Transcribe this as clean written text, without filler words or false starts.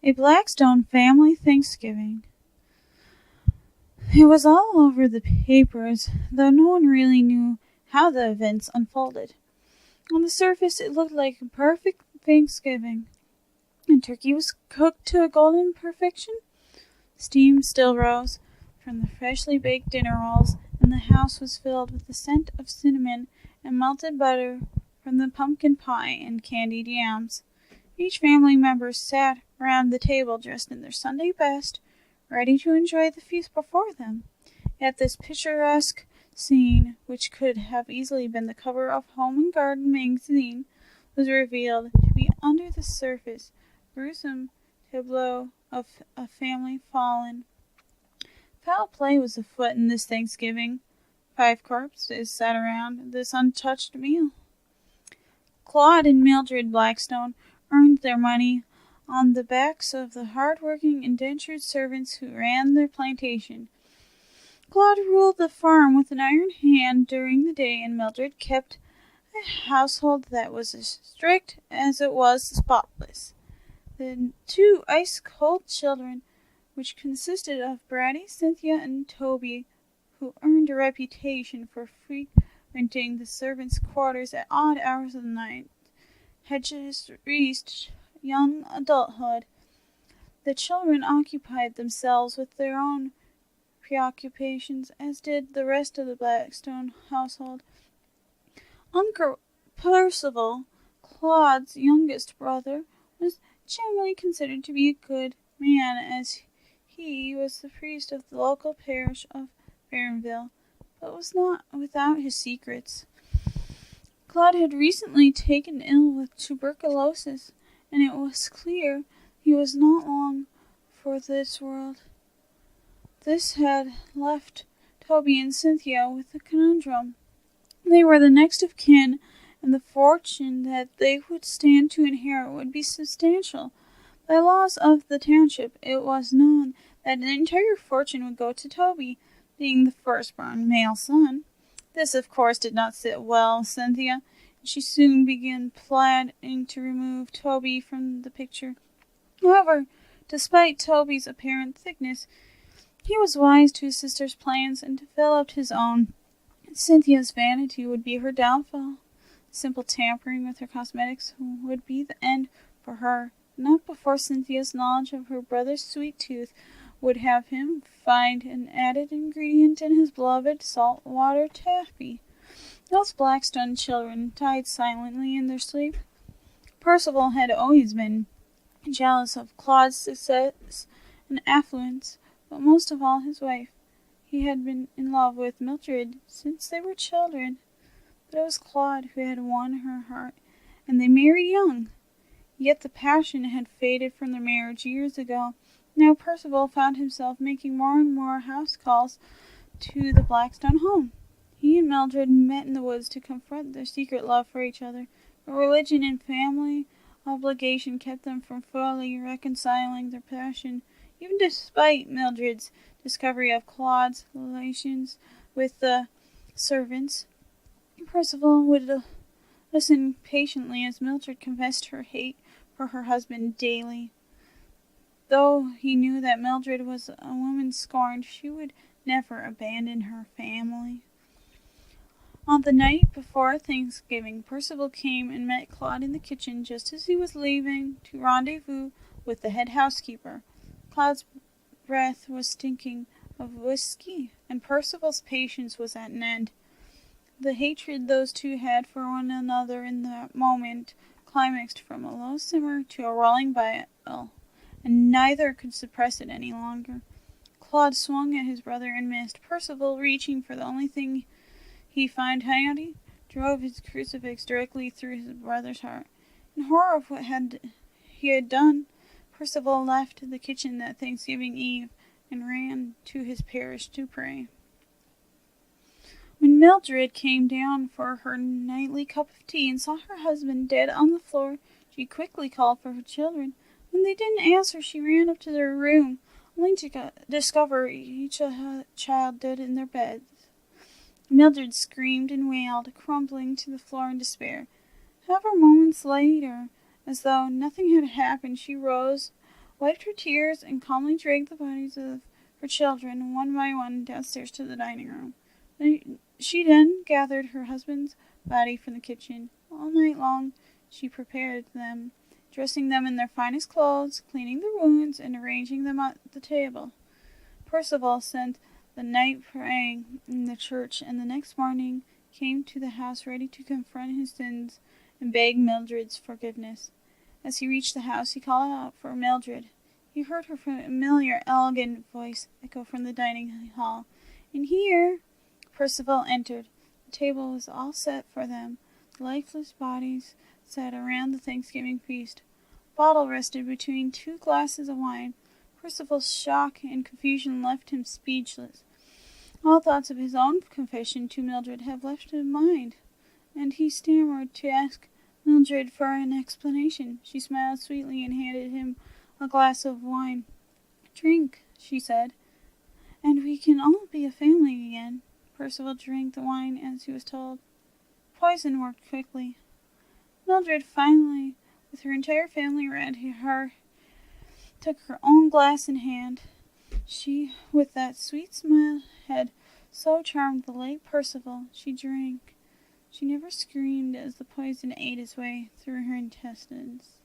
A Blackstone family Thanksgiving. It was all over the papers, though no one really knew how the events unfolded. On the surface, it looked like a perfect Thanksgiving. And turkey was cooked to a golden perfection. Steam still rose from the freshly baked dinner rolls, and the house was filled with the scent of cinnamon and melted butter from the pumpkin pie and candied yams. Each family member sat around the table dressed in their Sunday best, ready to enjoy the feast before them. Yet this picturesque scene, which could have easily been the cover of Home and Garden magazine, was revealed to be under the surface gruesome tableau of a family fallen. Foul play was afoot in this Thanksgiving. 5 corpses sat around this untouched meal. Claude and Mildred Blackstone earned their money on the backs of the hard-working indentured servants who ran their plantation. Claude ruled the farm with an iron hand during the day, and Mildred kept a household that was as strict as it was spotless. The 2 ice-cold children, which consisted of Braddy, Cynthia, and Toby, who earned a reputation for frequenting the servants' quarters at odd hours of the night, had just reached young adulthood. The children occupied themselves with their own preoccupations, as did the rest of the Blackstone household. Uncle Percival, Claude's youngest brother, was generally considered to be a good man, as he was the priest of the local parish of Barronville, but was not without his secrets. Claude had recently taken ill with tuberculosis, and it was clear he was not long for this world. This had left Toby and Cynthia with a conundrum. They were the next of kin, and the fortune that they would stand to inherit would be substantial. By laws of the township, it was known that the entire fortune would go to Toby, being the firstborn male son. This, of course, did not sit well with Cynthia, and she soon began plotting to remove Toby from the picture. However, despite Toby's apparent thickness, he was wise to his sister's plans and developed his own. Cynthia's vanity would be her downfall. Simple tampering with her cosmetics would be the end for her. Not before Cynthia's knowledge of her brother's sweet tooth would have him find an added ingredient in his beloved salt-water taffy. Those Blackstone children died silently in their sleep. Percival had always been jealous of Claude's success and affluence, but most of all his wife. He had been in love with Mildred since they were children, but it was Claude who had won her heart, and they married young. Yet the passion had faded from their marriage years ago. Now Percival found himself making more and more house calls to the Blackstone home. He and Mildred met in the woods to confront their secret love for each other, but religion and family obligation kept them from fully reconciling their passion, even despite Mildred's discovery of Claude's relations with the servants. Percival would listen patiently as Mildred confessed her hate for her husband daily. Though he knew that Mildred was a woman scorned, she would never abandon her family. On the night before Thanksgiving, Percival came and met Claude in the kitchen just as he was leaving to rendezvous with the head housekeeper. Claude's breath was stinking of whiskey, and Percival's patience was at an end. The hatred those two had for one another in that moment climaxed from a low simmer to a rolling boil, and neither could suppress it any longer. Claude swung at his brother and missed. Percival, reaching for the only thing he found handy, drove his crucifix directly through his brother's heart. In horror of what he had done, Percival left the kitchen that Thanksgiving Eve and ran to his parish to pray. When Mildred came down for her nightly cup of tea and saw her husband dead on the floor, she quickly called for her children. When they didn't answer, she ran up to their room, only to discover each child dead in their beds. Mildred screamed and wailed, crumbling to the floor in despair. However, moments later, as though nothing had happened, she rose, wiped her tears, and calmly dragged the bodies of her children one by one downstairs to the dining room. She then gathered her husband's body from the kitchen. All night long she prepared them, dressing them in their finest clothes, cleaning their wounds, and arranging them at the table. Percival spent the night praying in the church, and the next morning came to the house ready to confront his sins and beg Mildred's forgiveness. As he reached the house, he called out for Mildred. He heard her familiar, elegant voice echo from the dining hall. And here Percival entered. The table was all set for them. The lifeless bodies sat around the Thanksgiving feast. A bottle rested between 2 glasses of wine. Percival's shock and confusion left him speechless. All thoughts of his own confession to Mildred had left his mind, and he stammered to ask Mildred for an explanation. She smiled sweetly and handed him a glass of wine. "Drink," she said, "and we can all be a family again." Percival drank the wine as he was told. Poison worked quickly. Mildred finally, with her entire family around her, took her own glass in hand. She, with that sweet smile, had so charmed the late Percival. She drank. She never screamed as the poison ate its way through her intestines.